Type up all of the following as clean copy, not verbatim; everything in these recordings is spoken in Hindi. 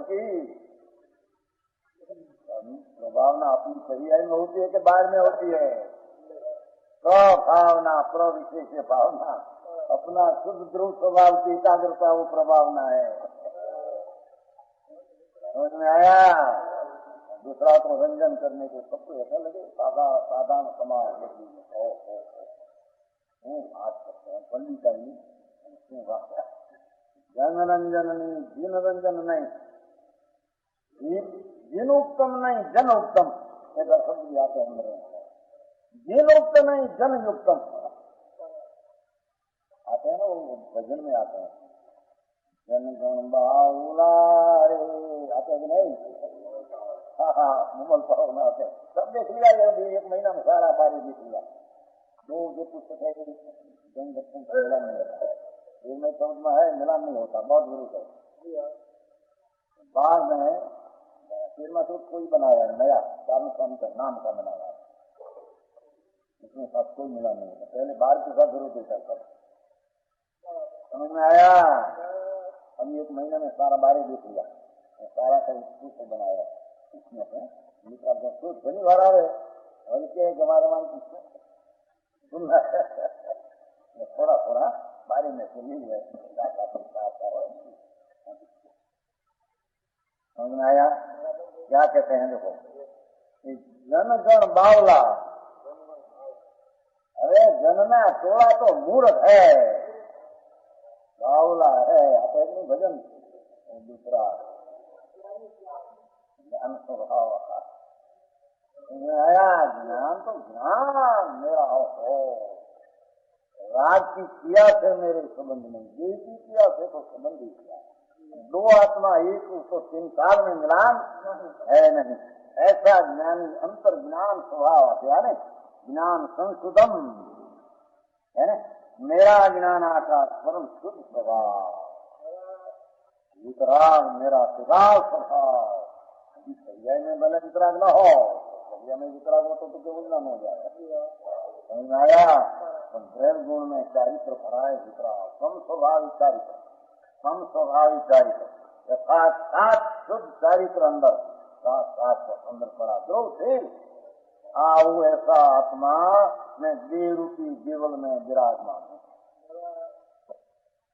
की प्रभावना अपनी शरीर में होती है कि बाहर में होती है? प्रभावना, प्रविशेष भावना, अपना शुद्ध ध्रुव स्वभाव की एकाग्रता वो प्रभावना है। समझ में आया? दूसरा को रंजन करने को सबको ऐसा लगे साधारण समाज आज करते हैं पंडित जी जन रंजन नहीं, जिन रंजन नहीं, जिन उत्तम नहीं जन उत्तम, ऐसा शब्द भी आते हैं। जिन उत्तम नहीं जन युक्तम आते हैं ना, वो भजन में आते हैं। जन गण बाउला रे आते हैं कि नहीं? हाँ मुगल पाव में आते हैं। सब देख लिया, ये भी 1 महीना में सारा बारी देख लिया। जो पुस्तक है जन दर्शन का मिलान नहीं होता, ये में समझ में है, मिलान नहीं होता, बहुत विरुद्ध है। बाद में फिर सूत्र कोई बनाया नया, कारण स्वामी का नाम का बनाया, इसमें साथ कोई मिला नहीं होता। पहले बाहर के साथ विरोध होता सब। समझ में आया? अभी 1 महीने में सारा बारे देख लिया, सारा का सूत्र बनाया। इसमें से धनी भरा है और इसके हमारे मान सुनना थोड़ा थोड़ा बारे में से मिल है। समझ में आया? क्या कहते हैं? देखो, जन गण बावला, अरे जनना थोड़ा तो मूर्ख है, बावला है। आप एक भजन दूसरा ज्ञान स्वभाव आया। ज्ञान तो ज्ञान मेरा हो, राग की क्रिया से मेरे संबंध नहीं, देह की क्रिया से तो संबंध ही किया। 2 आत्मा एक उसको 3 काल में मिलान है नहीं, ऐसा ज्ञानी अंतर ज्ञान स्वभाव यानी ज्ञान संशुद्धम है ना। मेरा ज्ञान आकाश परम शुद्ध स्वभाव, वितराग मेरा सुधार स्वभाव। सरिया में भले वितराग न हो, सरिया में वितराग हो तो केवल नाम हो जाए। समझ में आया? प्रेम गुण में चारित्र पराय वितराग, सम स्वभाविक चारित्र, सम स्वभाविक चारित्र, सात शुद्ध चारित्र अंदर, सात अंदर पड़ा द्रोह से आओ ऐसा आत्मा में देह रूपी जीवन में विराजमान है।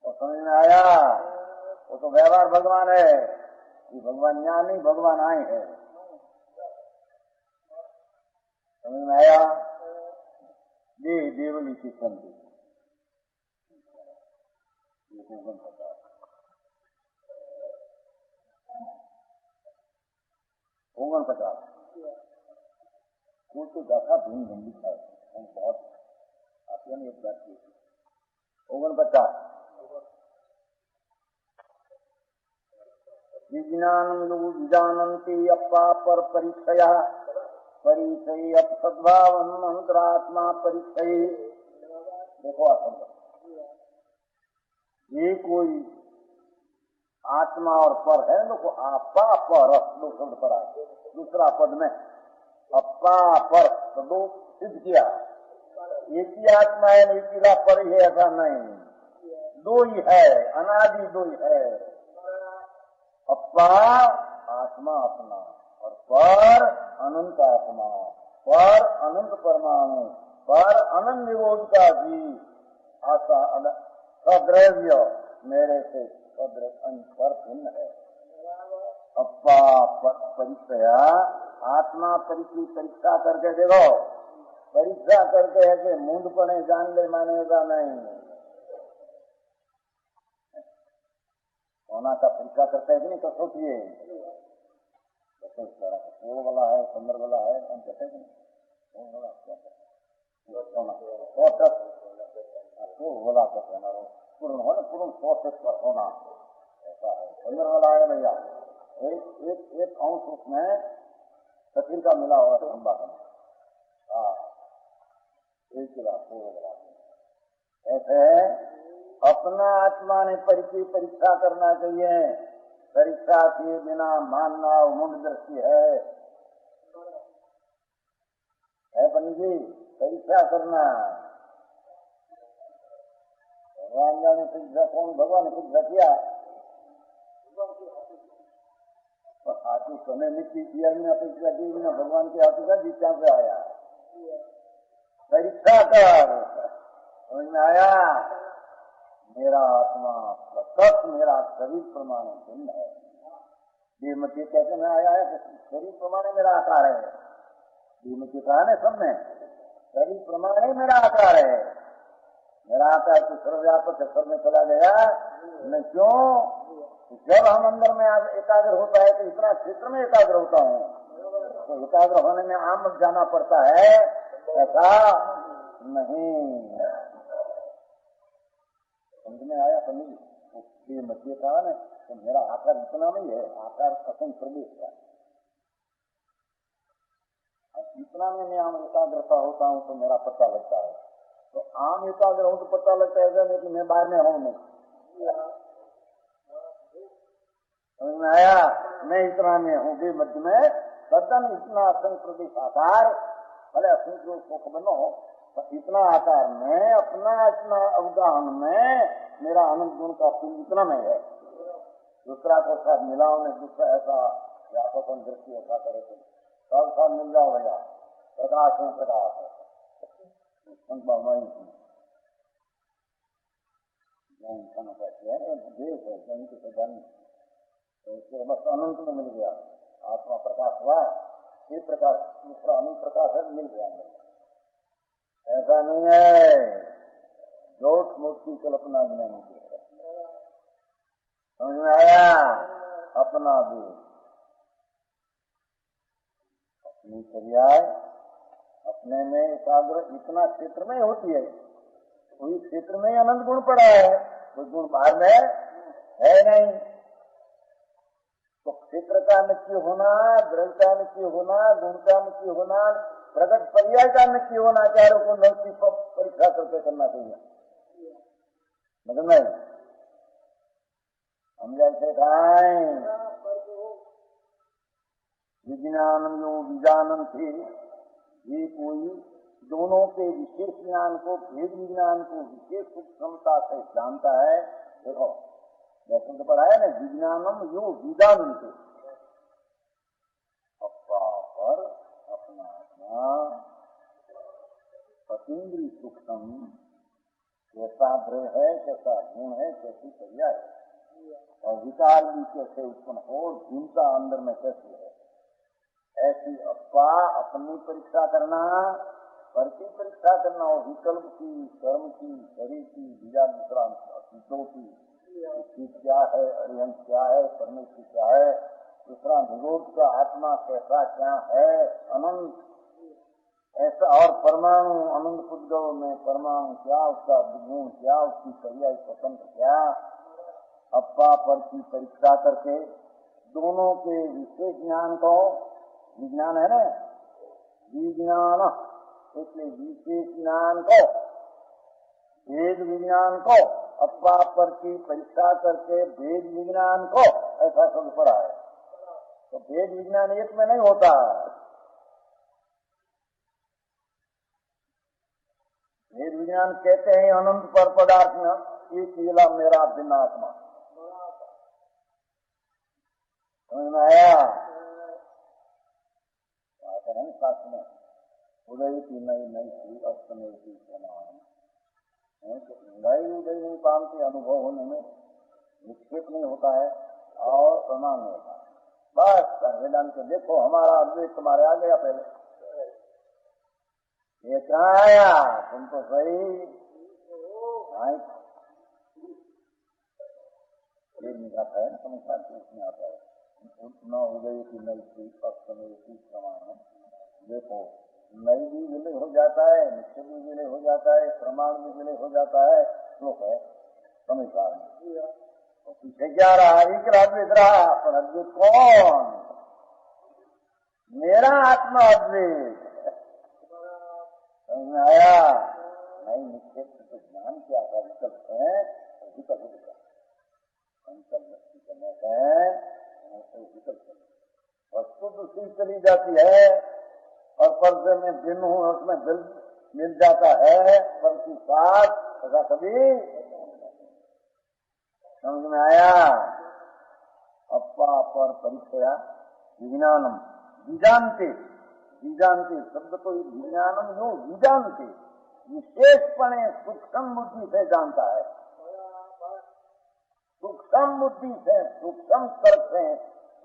तो समझ में आया? वो तो व्यवहार भगवान है, ये भगवान यहाँ नहीं, भगवान आए है। समझ में आया? देह देवली की संधि 49 तो गाथा भिन्न भिन्न लिखा है, बहुत आते हैं। एक बात 49 विज्ञानंती अप्पा पर परीक्षया परिचय अपसद्भाव मंत्रात्मा परिचय। देखो आप, ये कोई आत्मा और पर है, देखो आपा पर दो शब्द पर आए, दूसरा पद में अपा पर तो 2 सिद्ध किया। एक ही आत्मा है, एक ही पर ही है ऐसा नहीं, 2 ही है, अनादि 2 ही है। अपा आत्मा अपना और पर अनंत आत्मा, पर अनंत परमाणु, पर अनंत निरोध का जीव। आशा सद्रव्य मेरे से पर भिन्न है। अपा पर परिचया, आत्मा परीक्षा करके देखो, परीक्षा करके ऐसे मूंद पड़े जान ले मानेगा नहीं। सोना का परीक्षा करते है कि नहीं? कसौटी है, सूर्य वाला है, चंद्र वाला है, हम कहते हैं सोना वाला कहते हैं, पूर्ण होने पूर्ण 100 पर होना ऐसा है। चंद्र वाला है भैया, एक अंश उसमें शरीर का मिला हुआ लंबा है, एक गिला पूर्व वाला। ऐसे अपना आत्मा ने परीक्षा करना चाहिए। परीक्षा किए बिना मानना मूढ़ दृष्टि है पंडित जी, परीक्षा करना। भगवान ने परीक्षा, कौन भगवान ने परीक्षा किया? आती समय मिट्टी किया भी ना परीक्षा की भी ना भगवान के हाथों का जीता पे आया परीक्षा कर समझ में आया। मेरा आत्मा सतत मेरा शरीर प्रमाण भिन्न है। ये मध्य कैसे में आया है? शरीर प्रमाण मेरा आकार है। ये मुझे कहा ना सब में शरीर प्रमाण ही मेरा आकार है। मेरा आकार तो सर्वव्यापक स्तर में चला गया न। क्यों? जब हम अंदर में एकाग्र होता है तो इतना क्षेत्र में एकाग्र होता हूँ, तो एकाग्र होने में आम जाना पड़ता है, ऐसा नहीं। समझ में आया? समझ मध्य कहा ना तो मेरा आकार इतना नहीं है, आकार असंग प्रदेश का। इतना में मैं आम एकाग्रता होता हूँ तो मेरा पता लगता है। तो आम एकाग्र हूँ तो पता लगता है लेकिन मैं बाहर में हूँ नहीं। समझ में आया? मैं इतना में हूँ भी मध्य में सदन इतना असंग प्रदेश आकार, भले असंग सुख बनो तो इतना आकार में अपना इतना अवगाहन में मेरा अनंत गुण का फूल इतना में है। दूसरा को साथ मिलाओ ने दूसरा ऐसा व्यापक दृष्टि ऐसा करे तो सब साथ मिल जाओ भैया। प्रकाश में प्रकाश है देश है कहीं की सदानी तो बस अनंत में मिल गया। आत्मा प्रकाश हुआ ये प्रकाश दूसरा अनंत प्रकाश है मिल गया। ऐसा नहीं है जोत मूर्ति कल्पना नहीं की। समझ में आया? अपना भी अपनी क्रियाएं अपने में एकाग्र इतना क्षेत्र में होती है। कोई क्षेत्र में अनंत गुण पड़ा है, कोई गुण बाहर में है नहीं। तो क्षेत्र का नित्य होना, द्रव्य का नित्य होना, गुण का नित्य होना, प्रगट पर्याय का नित्य होना, चारों को नौकी परीक्षा करके करना चाहिए। मतलब नहीं हम जैसे खाएं विज्ञान जो विजानन थे ये कोई दोनों के विशेष ज्ञान को भेद विज्ञान को विशेष क्षमता से जानता है। देखो जैसे पर आया ना विज्ञानम यो विजानन थे पर अपना अपना अतीन्द्रिय सूक्ष्म कैसा द्रव्य है, कैसा गुण है, कैसी क्रिया है और विकार भी कैसे उत्पन्न हो, चिंता अंदर में कैसी है, ऐसी अप्पा अपनी परीक्षा करना, परकी परीक्षा करना और विकल्प की, कर्म की, शरीर की, बीजा दूसरा अतीतों की क्या है, अरिहंत क्या है, परमेश्वर क्या है, दूसरा निरोध का आत्मा कैसा क्या है, अनंत ऐसा और परमाणु अनंत पुद्गल में परमाणु क्या, उसका गुण क्या, उसकी क्रिया स्वतंत्र क्या, अप्पा पर की परीक्षा करके दोनों के विशेष ज्ञान को विज्ञान है ना विज्ञान इसलिए विशेष ज्ञान को भेद विज्ञान को अप्पा पर की परीक्षा करके भेद विज्ञान को ऐसा शब्द पड़ा है। तो भेद विज्ञान एक में नहीं होता। भेद विज्ञान कहते हैं अनंत पर पदार्थ में एक जिला मेरा भिन्न आत्मा। समझ में आया? शास्त्र में उदय की नई नई थी अस्तमय की प्रमाण नई उदय नहीं पामती अनुभव होने में निक्षेप नहीं होता है और प्रमाण नहीं होता है। बस वेदांत के देखो हमारा अद्वैत तुम्हारे आ गया पहले ये कहाँ आया तुम तो सही ये निकाता है ना समझदार उसमें आता है न उदय की नई थी अस्तमय की प्रमाण। देखो नई भी विलय हो जाता है, निश्चय भी विलय हो जाता है, प्रमाण भी विलय हो जाता है। श्लोक है समीकार में तो पीछे क्या रहा एक अद्वैत रहा पर अद्वैत कौन? मेरा आत्मा अद्वैत। समझ में आया? नहीं निश्चय तो ज्ञान क्या का विकल्प है विकल्प वस्तु दूसरी चली जाती है और पर्दे में भिन्न हूँ उसमें दिल मिल जाता है परंतु साथ ऐसा कभी समझ में आया? अप्पा पर परीक्षा विज्ञानम विजानते, विजानते शब्द तो विज्ञानम जो विजानते विशेषपणे सूक्ष्म बुद्धि से जानता है, सूक्ष्म बुद्धि से, सूक्ष्म तर्क से,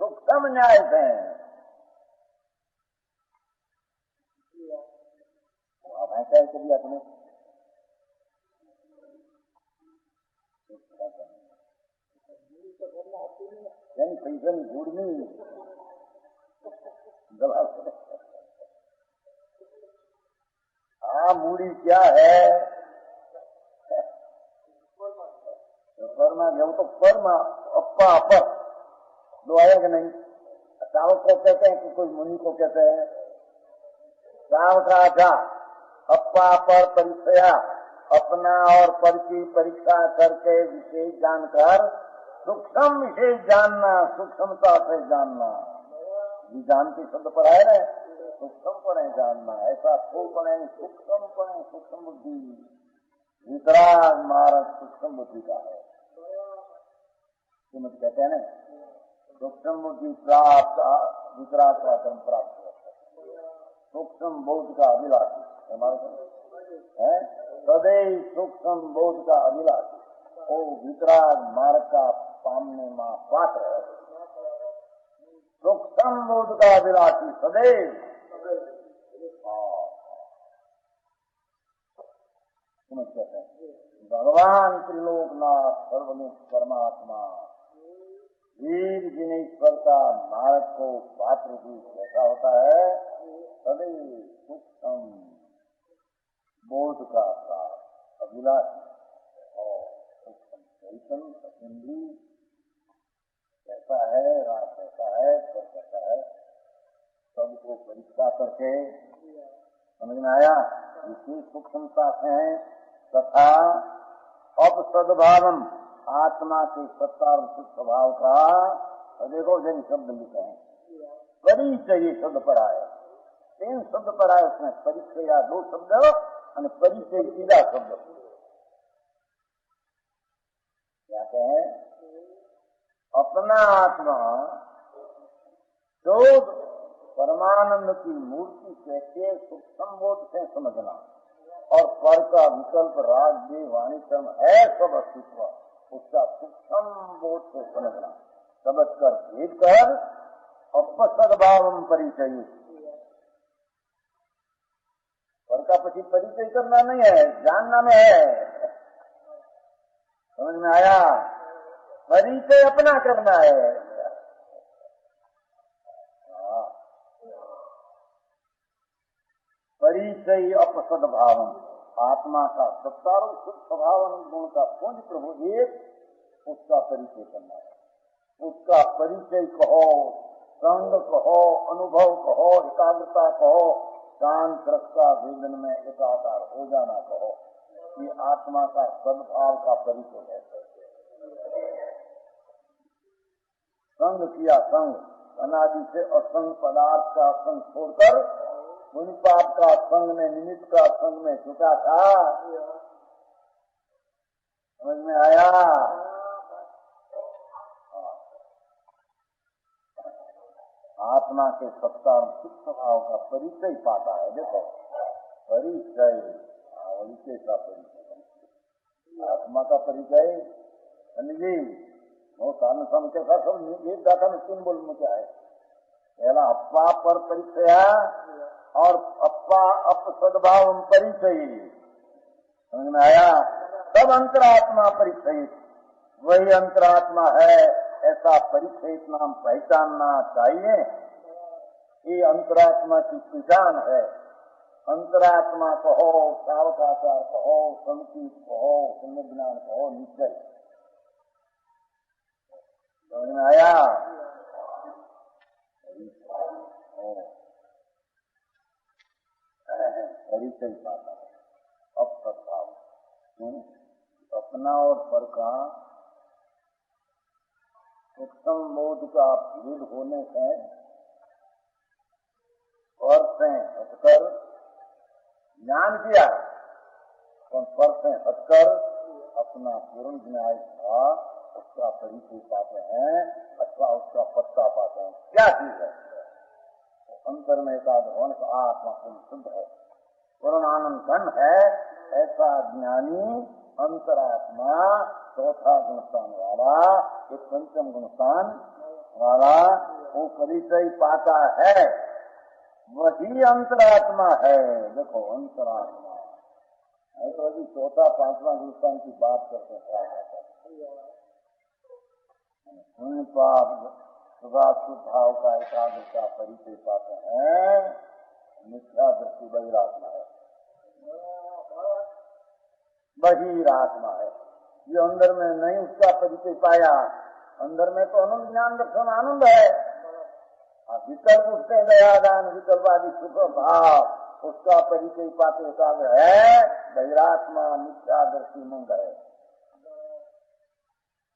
सूक्ष्म न्याय से। ऐसा है कभी अपने पैसे घूरनी मूड़ी क्या है? परमा जो तो परमा अप्पा अपर दो आया कि नहीं? सावक को कहते हैं कि कोई मुनि को कहते हैं सावका अप्पा पर परिचया, अपना और पर की परीक्षा करके विशेष जानकर सूक्ष्म विशेष जानना, सूक्ष्मता से जानना। विजान के शब्द पर आए ना, सूक्ष्म पणे जानना, ऐसा तो पणे सूक्ष्म पणे सूक्ष्म बुद्धि, वितराग मार्ग सूक्ष्म बुद्धि का है। श्रीमद कहते हैं ना, सूक्ष्म बुद्धि प्राप्त वितराग का धर्म प्राप्त होता है। सूक्ष्म बोध का अभिलाषी है, सदैव सूक्ष्म बोध का अभिलाषी, वो वितराग मार्ग का पामने में पात्र है। सूक्ष्म बोध का अभिलाषी सदैव कहते हैं भगवान त्रिलोकनाथ सर्वलोक परमात्मा वीर जिनेश्वर का मार्ग को पात्र की कैसा होता है? सदैव सूक्ष्म बोध का अभिलाषी और सूक्ष्म चैतन्य असेंबली कैसा है, रात कैसा है, पर कैसा है, सबको परीक्षा करके समझ में आया। इसी सूक्ष्मता से तथा अपसद्भावम आत्मा के सत्ता और सुख स्वभाव का देखो जन शब्द लिखे हैं, परिचय शब्द पढ़ा है, 3 शब्द पढ़ा है उसमें, परिचय 2 शब्द और परिचय 3 शब्द। क्या कहे? अपना आत्मा जो परमानंद की मूर्ति कैसे सूक्ष्म बोध से समझना, और पर का विकल्प राग देव वाणी कर्म है सब अस्तित्व, उसका सूक्ष्म बोध से समझना, समझ कर भेद कर अपसद्भावम परिचय। पर का पति परिचय करना नहीं है, जानना में है। समझ में आया? परिचय अपना करना है। परिचय अपसद्भावम, आत्मा का सत्ता और शुद्ध स्वभाव गुण का पुंज प्रभु एक, उसका परिचय करना है। उसका परिचय कहो, संग कहो, अनुभव कहो, एकाग्रता कहो, शांत रक्षा वेदन में एकाकार हो जाना कहो, ये आत्मा का सद्भाव का परिचय है। संग किया, संग अनादि से असंग पदार्थ का संग छोड़कर पुण्य पाप का संग में, निमित्त का संग में छुटा था। समझ में आया? आत्मा के सत्ता और सुख स्वभाव का परिचय पाता है। देखो परिचय, परिचय का परिचय, आत्मा का परिचय जी वो साधन सम के साथ सब एक गाथा में 3 बोल में क्या है? पहला अप्पा पर परिचय और अप्पा अपसद्भाव परिचय। समझ में आया? तब अंतरात्मा परिचय, वही अंतरात्मा है ऐसा परिचय नाम पहचानना चाहिए। ये अंतरात्मा की पहचान है। अंतरात्मा कहो, सावकाचार कहो, संकीर्त कहो, पुण्य ज्ञान कहो, निश्चय। समझ में आया? परिचय पाता है अपसद्भाव, अपना और पर का सूक्ष्म बोध का भेद होने से पर से हटकर ज्ञान किया, और पर से हटकर अपना पूर्ण न्याय था उसका परिचय पाते हैं अथवा उसका पत्ता पाते हैं। क्या चीज है? अंतर में एकाग्र होने का आत्मा पूर्ण शुद्ध है, पूर्णानंद घन है। ऐसा ज्ञानी अंतरात्मा चौथा गुणस्थान वाला, एक पंचम गुणस्थान वाला वो परिचय पाता है, वही अंतरात्मा है। देखो अंतरात्मा है तो अभी चौथा पांचवा गुणस्थान की बात करते हैं। भाव का एकाग्र का परिचय पाते हैं, मिथ्या दृष्टि बहिरात्मा है, बहिरात्मा है। ये अंदर में नहीं उसका परिचय पाया, अंदर में तो अनंत ज्ञान दर्शन आनंद है। विकल्प उसके दयादान विकल्प आदि सुख भाव उसका परिचय पाते एकाग्र है, बहिरात्मा मिथ्या दृष्टि मंद है।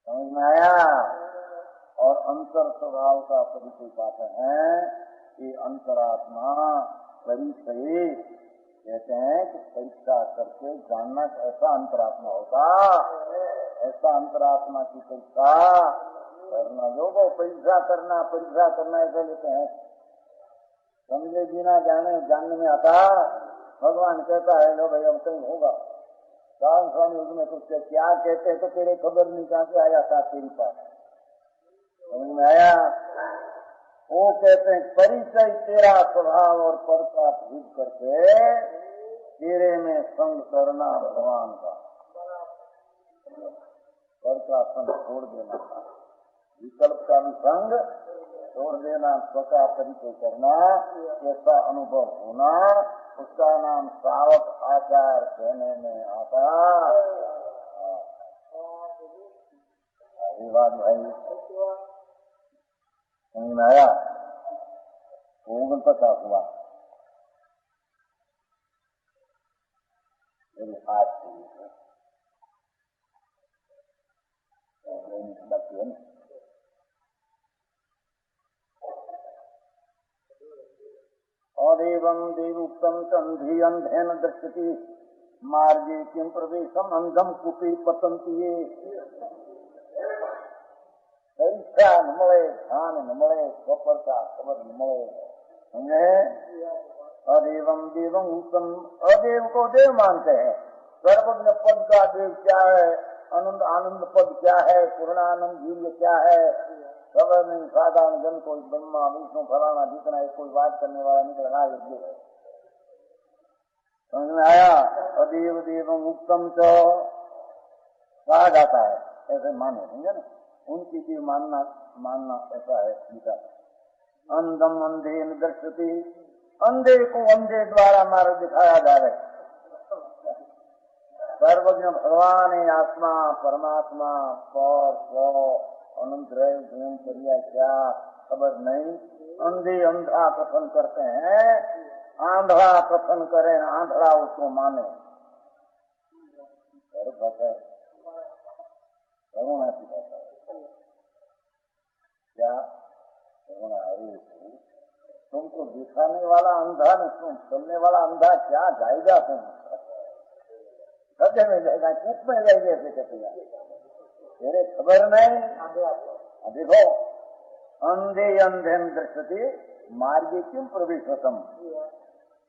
समझ में आया? और अंतर स्वभाव का परिचय पाते हैं कि अंतरात्मा परिचय कहते हैं कि परीक्षा करके जानना ऐसा अंतरात्मा होगा, ऐसा अंतरात्मा की परीक्षा करना। लोगों परीक्षा करना ऐसा लेते हैं, समझे बिना जानने में आता। भगवान कहता है लो भाई अब कहीं होगा, राम स्वामी उसमें कुछ क्या कहते हैं तो तेरे खबर नहीं कहाँ से आया था तेरी पास। समझ में आया? वो कहते हैं परिचय तेरा स्वभाव और पर का भेद करके तेरे में संग करना भगवान का, पर का संग छोड़ देना, विकल्प का भी संग छोड़ देना, स्वका परिचय करना, ऐसा अनुभव होना, उसका नाम सावक आचार कहने में आता। बात भाई समझ में आया? ओगन 50 हुआ मेरे हाथ से और एवं देवोक्तम संधि अंधेन दृष्टि मार्गे किम प्रवेशम अंधम कुपी पतंती परीक्षा न મળે, ध्यान न મળે, स्वपर का खबर न મળે। समझे? अदेवम देवम उत्तम, अदेव को देव मानते हैं। सर्वज्ञ पद का देव क्या है, आनंद आनंद पद क्या है, पूर्णानंद वीर्य क्या है, खबर नहीं। साधारण जन कोई ब्रह्मा विष्णु फलाना जितना कोई बात करने वाला निकल रहा है। समझ में आया? अदेव देवम उत्तम तो कहा जाता है, ऐसे माने, समझे ना? उनकी भी मानना ऐसा है गीता। अंधम अंधे दर्शति, अंधे को अंधे द्वारा मार्ग दिखाया जा रहा है। सर्वज्ञ भगवान है, आत्मा परमात्मा और स्व अनंत रहे गुण क्रिया क्या खबर नहीं। अंधे अंधा कथन करते हैं, आंधड़ा कथन करें, आंधड़ा उसको माने। करुणा की बात है क्या? अरे तुमको दिखाने वाला अंधा नहीं, तुम चलने वाला अंधा क्या जाएगा? तुम गड्ढे में जाएगा, कूप में जाएगा, ऐसे कहते तेरे खबर नहीं। देखो अंधे अंधे दृष्टि मार्ग क्यों प्रवेश होतम,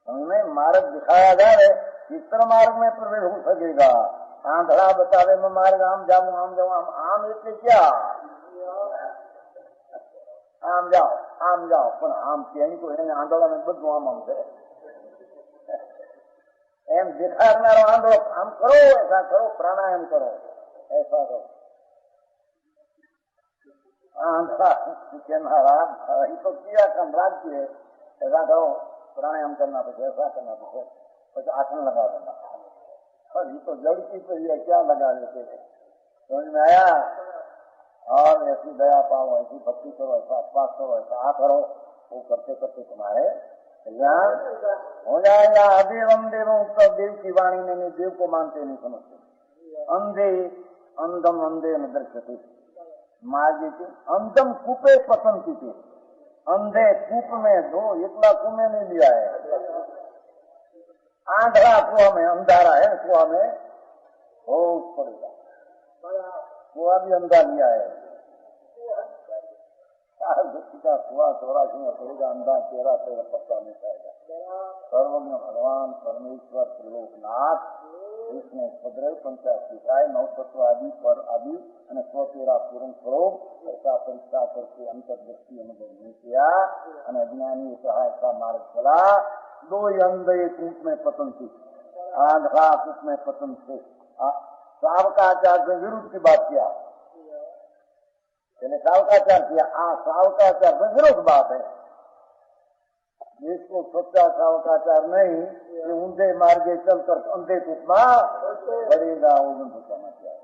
हमें मार्ग दिखाया जाए, किस तरह मार्ग में प्रवेश हो सकेगा? आंधड़ा बतावे मैं मार्ग आम जाऊं आम इसलिए क्या? आम जाओ पण आम क्यां तो એને આંધળા ને બધું આમ છે એમ દેખાડનારો આંધળો આમ કરો, ऐसा करो, प्राणायाम करो, ऐसा करो। आंधळा कहनारा ये तो किया काम राज्य है, ऐसा करो, प्राणायाम करना पड़े, ऐसा करना पड़े, પછી आसन लगा देना। और ये तो लड़की पे ये क्या लगा देते हैं? समझ में आया? और ऐसी दया पाओ, ऐसी भक्ति करो, ऐसा अपवास करो, ऐसा आ करो, वो करते करते तुम्हारे कल्याण हो जाएगा। अदेवम देवम उत्तर देव की वाणी में देव को मानते नहीं समझते। अंधे अंधम अंधे न दर्शते मार्गे के अंधम कूपे पसंद की, अंधे कूप में दो, इतना कुएं में लिया है। आंधड़ा कुआ में, अंधारा है कुआ में हो पड़ेगा। कुआ भी अंधा लिया है, का कुआ 84 में पड़ेगा, अंधा 13 पत्ता नहीं खाएगा। सर्वज्ञ भगवान परमेश्वर त्रिलोकनाथ कृष्ण पदरे 85 9 तत्व आदि पर आदि અને 113 પૂર્ણ સ્વરૂપ ऐसा परीक्षा करके अंतर्दृष्टि अनुभव नहीं किया અને अज्ञानी सहायता मार्ग चला। 2 अंधे कूप में पतन थी, आंधा कूप में पतन थे। सावकाचार से विरुद्ध की बात किया, मैंने सावकाचार किया, सावकाचार से विरुद्ध बात है। जिसको सच्चा सावकाचार नहीं कि ऊंधे मार्गे चलकर अंधे कूप में पड़ेगा, वो बंद होना चाहिए।